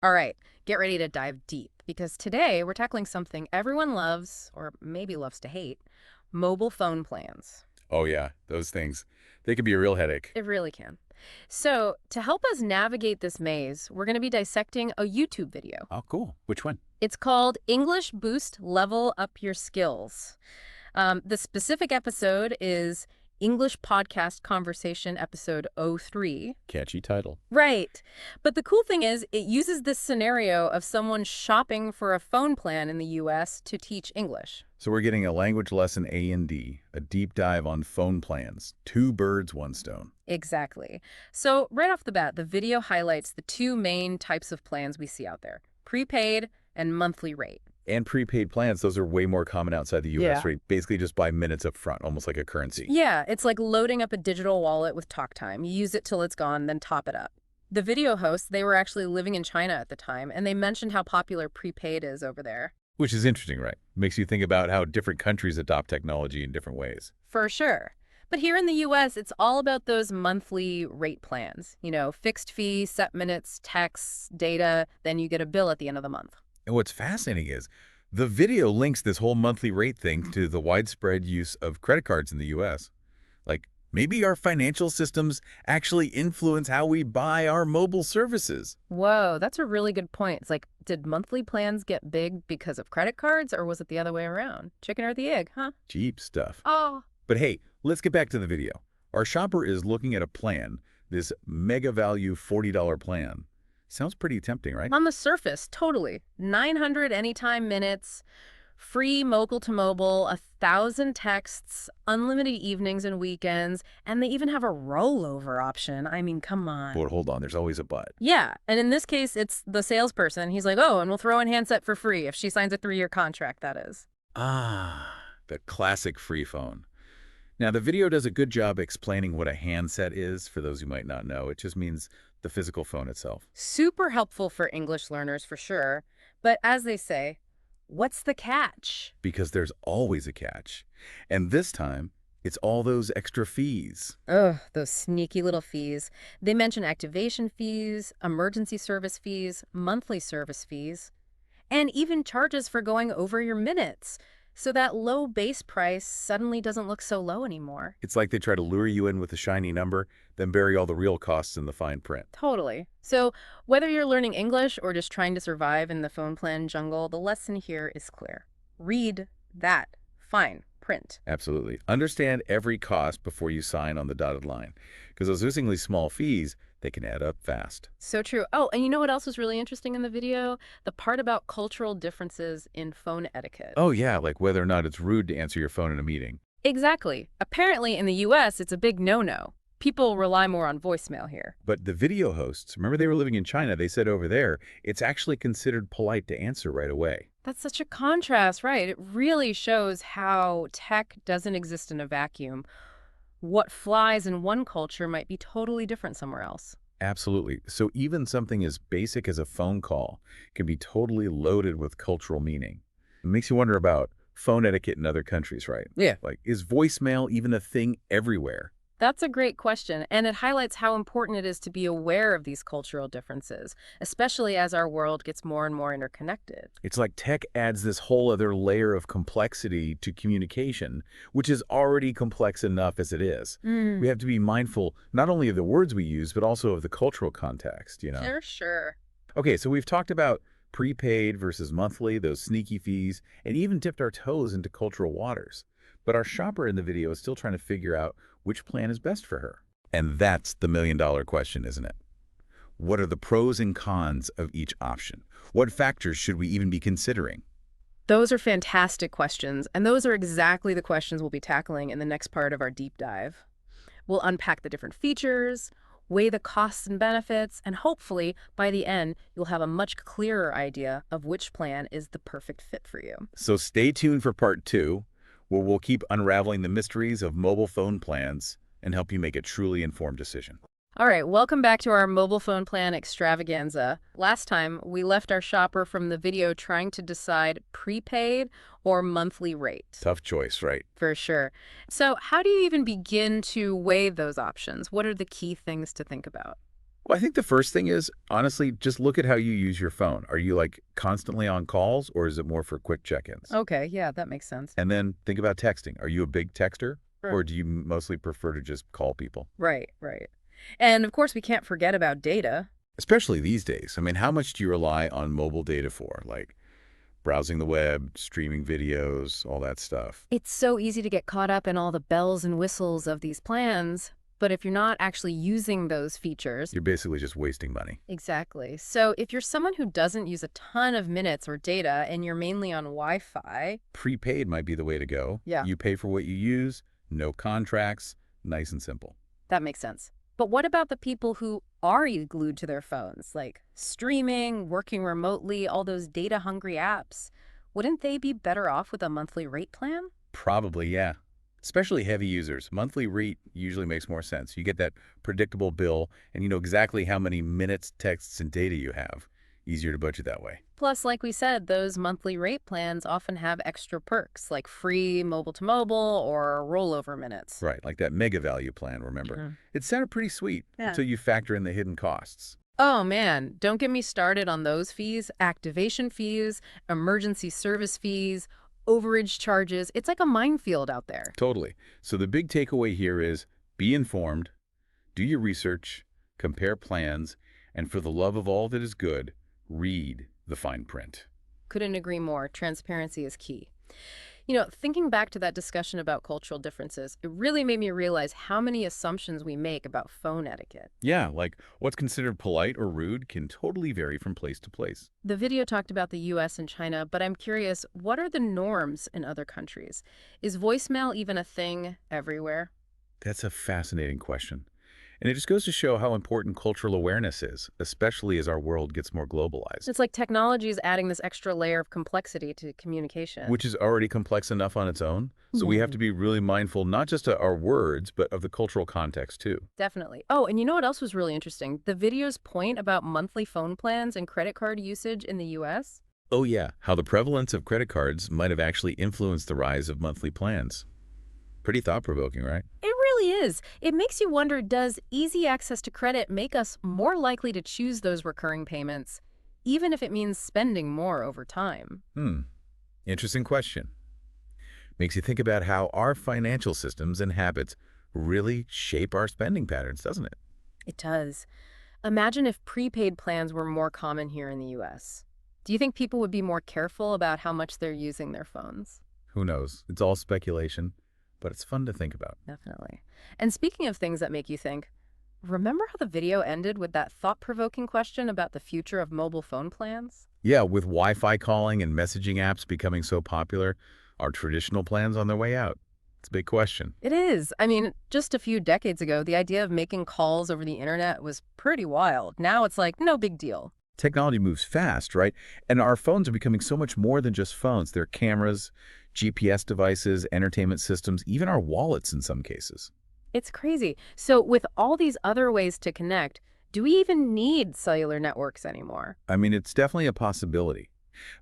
All right, get ready to dive deep because today we're tackling something everyone loves, or maybe loves to hate, mobile phone plans. Oh yeah, those things. They can be a real headache. It really can. So, to help us navigate this maze, we're going to be dissecting a YouTube video. Oh, cool. Which one? It's called English Boost Level Up Your Skills. The specific episode is English Podcast Conversation Episode 03. Catchy title. Right. But the cool thing is, it uses this scenario of someone shopping for a phone plan in the US to teach English. So we're getting a language lesson A&D, a deep dive on phone plans. Two birds, one stone. Exactly. So, right off the bat, the video highlights the two main types of plans we see out there: prepaid and monthly rate. And prepaid plans, those are way more common outside the U.S., Yeah. right? Basically just buy minutes up front, almost like a currency. Yeah, it's like loading up a digital wallet with talk time. You use it till it's gone, then top it up. The video hosts, they were actually living in China at the time, and they mentioned how popular prepaid is over there. Which is interesting, right? Makes you think about how different countries adopt technology in different ways. For sure. But here in the US, it's all about those monthly rate plans. You know, fixed fee, set minutes, texts, data, then you get a bill at the end of the month. And what's fascinating is the video links this whole monthly rate thing to the widespread use of credit cards in the U.S. Like, maybe our financial systems actually influence how we buy our mobile services. Whoa, that's a really good point. It's like, did monthly plans get big because of credit cards, or was it the other way around? Chicken or the egg, huh? Cheap stuff. Oh. But hey, let's get back to the video. Our shopper is looking at a plan, this mega value $40 plan. Sounds pretty tempting, right? On the surface, totally. 900 anytime minutes, free mobile to mobile, 1,000 texts, unlimited evenings and weekends, and they even have a rollover option. I mean, come on. But hold on, there's always a but. Yeah, and in this case, it's the salesperson. He's like, oh, and we'll throw in handset for free if she signs a 3-year contract, that is. Ah, the classic free phone. Now, the video does a good job explaining what a handset is, for those who might not know. It just means the physical phone itself. Super helpful for English learners for sure. But as they say, what's the catch? Because there's always a catch. And this time, it's all those extra fees. Ugh, those sneaky little fees. They mention activation fees, emergency service fees, monthly service fees, and even charges for going over your minutes. So that low base price suddenly doesn't look so low anymore. It's like they try to lure you in with a shiny number, then bury all the real costs in the fine print. Totally. So whether you're learning English or just trying to survive in the phone plan jungle, the lesson here is clear. Read that fine print. Absolutely. Understand every cost before you sign on the dotted line, because those seemingly small fees, they can add up fast. So true. Oh, and you know what else was really interesting in the video? The part about cultural differences in phone etiquette. Oh yeah, like whether or not it's rude to answer your phone in a meeting. Exactly. Apparently in the US, it's a big no-no. People rely more on voicemail here. But the video hosts, remember they were living in China, they said over there, it's actually considered polite to answer right away. That's such a contrast, right? It really shows how tech doesn't exist in a vacuum. What flies in one culture might be totally different somewhere else. Absolutely. So even something as basic as a phone call can be totally loaded with cultural meaning. It makes you wonder about phone etiquette in other countries, right? Yeah. Like, is voicemail even a thing everywhere? That's a great question, and it highlights how important it is to be aware of these cultural differences, especially as our world gets more and more interconnected. It's like tech adds this whole other layer of complexity to communication, which is already complex enough as it is. We have to be mindful not only of the words we use, but also of the cultural context, you know? For sure. Okay, so we've talked about prepaid versus monthly, those sneaky fees, and even dipped our toes into cultural waters. But our shopper in the video is still trying to figure out which plan is best for her. And that's the million-dollar question, isn't it? What are the pros and cons of each option? What factors should we even be considering? Those are fantastic questions, and those are exactly the questions we'll be tackling in the next part of our deep dive. We'll unpack the different features, weigh the costs and benefits, and hopefully, by the end, you'll have a much clearer idea of which plan is the perfect fit for you. So stay tuned for part 2, where we'll keep unraveling the mysteries of mobile phone plans and help you make a truly informed decision. All right, welcome back to our mobile phone plan extravaganza. Last time, we left our shopper from the video trying to decide prepaid or monthly rate. Tough choice, right? For sure. So how do you even begin to weigh those options? What are the key things to think about? Well, I think the first thing is, honestly, just look at how you use your phone. Are you like constantly on calls or is it more for quick check-ins? Okay, yeah, that makes sense. And then think about texting. Are you a big texter Sure. or do you mostly prefer to just call people? Right, right. And of course, we can't forget about data. Especially these days. I mean, how much do you rely on mobile data for? Like browsing the web, streaming videos, all that stuff. It's so easy to get caught up in all the bells and whistles of these plans, but if you're not actually using those features, You're basically just wasting money. exactly. So if you're someone who doesn't use a ton of minutes or data and you're mainly on Wi-Fi, Prepaid might be the way to go. yeah, You pay for what you use, no contracts, nice and simple. that makes sense. But what about the people who are glued to their phones, like streaming, working remotely, all those data-hungry apps? Wouldn't they be better off with a monthly rate plan? Probably, yeah. Especially heavy users. Monthly rate usually makes more sense. You get that predictable bill and you know exactly how many minutes, texts, and data you have. Easier to budget that way. Plus, like we said, those monthly rate plans often have extra perks like free mobile-to-mobile or rollover minutes. Right, like that mega value plan, remember? Mhm. It sounded pretty sweet Yeah. until you factor in the hidden costs. Oh man, don't get me started on those fees. Activation fees, emergency service fees, overage charges. It's like a minefield out there. Totally. So the big takeaway here is be informed, do your research, compare plans, and for the love of all that is good, read the fine print. Couldn't agree more. Transparency is key. Thinking back to that discussion about cultural differences, it really made me realize how many assumptions we make about phone etiquette. Yeah, like what's considered polite or rude can totally vary from place to place. The video talked about the US and China, but I'm curious, what are the norms in other countries? Is voicemail even a thing everywhere? That's a fascinating question. And it just goes to show how important cultural awareness is, especially as our world gets more globalized, It's like technology is adding this extra layer of complexity to communication. which is already complex enough on its own. So we have to Mhm. be really mindful not just of our words, but of the cultural context too. Definitely. Oh, and you know what else was really interesting? The video's point about monthly phone plans and credit card usage in the US. Oh yeah, how the prevalence of credit cards might have actually influenced the rise of monthly plans. Pretty thought-provoking, right? It really is. It makes you wonder, does easy access to credit make us more likely to choose those recurring payments, even if it means spending more over time? Interesting question. Makes you think about how our financial systems and habits really shape our spending patterns, doesn't it? It does. Imagine if prepaid plans were more common here in the US. Do you think people would be more careful about how much they're using their phones? Who knows? It's all speculation, but it's fun to think about. Definitely. And speaking of things that make you think, remember how the video ended with that thought-provoking question about the future of mobile phone plans? Yeah, with Wi-Fi calling and messaging apps becoming so popular, are traditional plans on their way out? It's a big question. It is. I mean, just a few decades ago, the idea of making calls over the internet was pretty wild. Now it's like, no big deal. Technology moves fast, right? And our phones are becoming so much more than just phones. They're cameras, GPS devices, entertainment systems, even our wallets in some cases. It's crazy. So with all these other ways to connect, do we even need cellular networks anymore? I mean, it's definitely a possibility.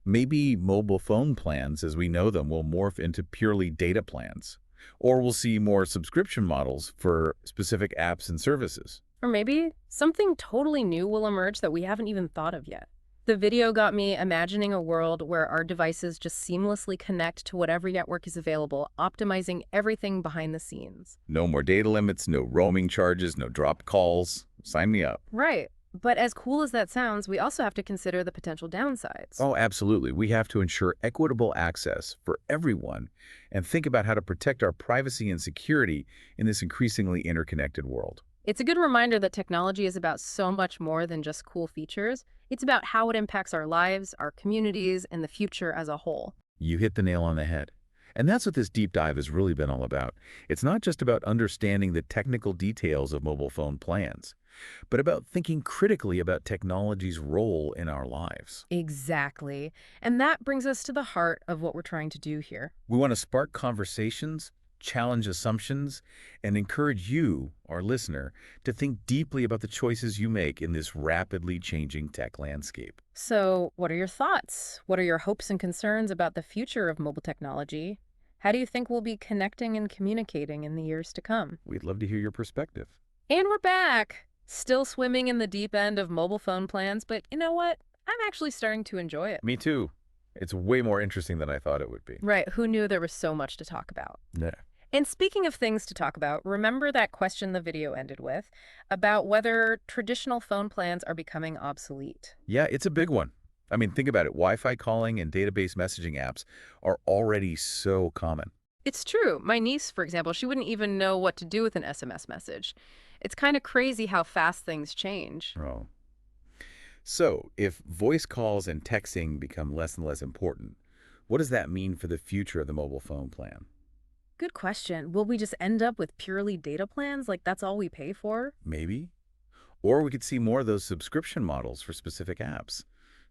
Maybe mobile phone plans, as we know them, will morph into purely data plans. Or we'll see more subscription models for specific apps and services. Or maybe something totally new will emerge that we haven't even thought of yet. The video got me imagining a world where our devices just seamlessly connect to whatever network is available, optimizing everything behind the scenes. No more data limits, no roaming charges, no dropped calls. Sign me up. Right. But as cool as that sounds, we also have to consider the potential downsides. Oh, absolutely. We have to ensure equitable access for everyone and think about how to protect our privacy and security in this increasingly interconnected world. It's a good reminder that technology is about so much more than just cool features. It's about how it impacts our lives, our communities, and the future as a whole. You hit the nail on the head. And that's what this deep dive has really been all about. It's not just about understanding the technical details of mobile phone plans, but about thinking critically about technology's role in our lives. Exactly. And that brings us to the heart of what we're trying to do here. We want to spark conversations, challenge assumptions, and encourage you, our listener, to think deeply about the choices you make in this rapidly changing tech landscape. So, what are your thoughts? What are your hopes and concerns about the future of mobile technology? How do you think we'll be connecting and communicating in the years to come? We'd love to hear your perspective. And we're back! Still swimming in the deep end of mobile phone plans, but you know what? I'm actually starting to enjoy it. Me too. It's way more interesting than I thought it would be. Right, who knew there was so much to talk about? Yeah. And speaking of things to talk about, remember that question the video ended with about whether traditional phone plans are becoming obsolete? Yeah, it's a big one. I mean, think about it. Wi-Fi calling and database messaging apps are already so common. It's true. My niece, for example, she wouldn't even know what to do with an SMS message. It's kind of crazy how fast things change. Oh. So, if voice calls and texting become less and less important, what does that mean for the future of the mobile phone plan? Good question. Will we just end up with purely data plans? Like that's all we pay for? Maybe? Or we could see more of those subscription models for specific apps.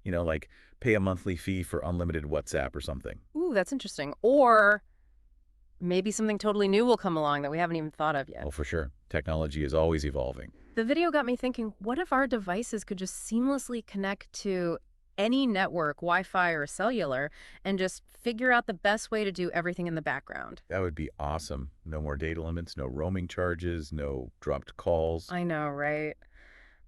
Like pay a monthly fee for unlimited WhatsApp or something. Ooh, that's interesting. Or maybe something totally new will come along that we haven't even thought of yet. Oh, for sure. Technology is always evolving. The video got me thinking, what if our devices could just seamlessly connect to any network, Wi-Fi or cellular, and just figure out the best way to do everything in the background? That would be awesome. No more data limits, no roaming charges, no dropped calls. I know, right?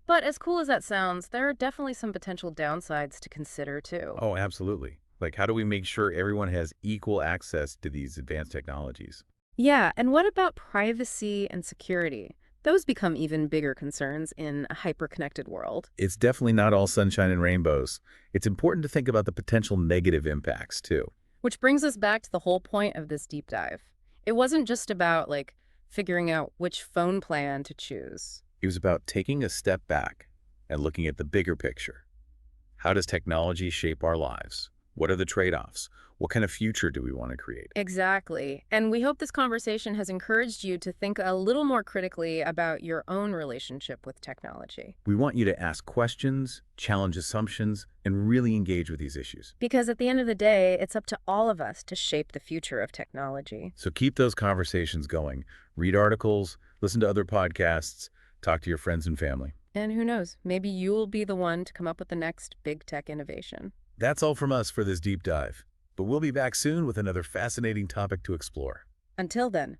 But as cool as that sounds, there are definitely some potential downsides to consider too. Oh, absolutely. Like, how do we make sure everyone has equal access to these advanced technologies? Yeah, and what about privacy and security? Those become even bigger concerns in a hyper-connected world. It's definitely not all sunshine and rainbows. It's important to think about the potential negative impacts, too. Which brings us back to the whole point of this deep dive. It wasn't just about, like, figuring out which phone plan to choose. It was about taking a step back and looking at the bigger picture. How does technology shape our lives? What are the trade-offs? What kind of future do we want to create? Exactly. And we hope this conversation has encouraged you to think a little more critically about your own relationship with technology. We want you to ask questions, challenge assumptions, and really engage with these issues. Because at the end of the day, it's up to all of us to shape the future of technology. So keep those conversations going. Read articles, listen to other podcasts, talk to your friends and family. And who knows, maybe you'll be the one to come up with the next big tech innovation. That's all from us for this deep dive. But we'll be back soon with another fascinating topic to explore. Until then,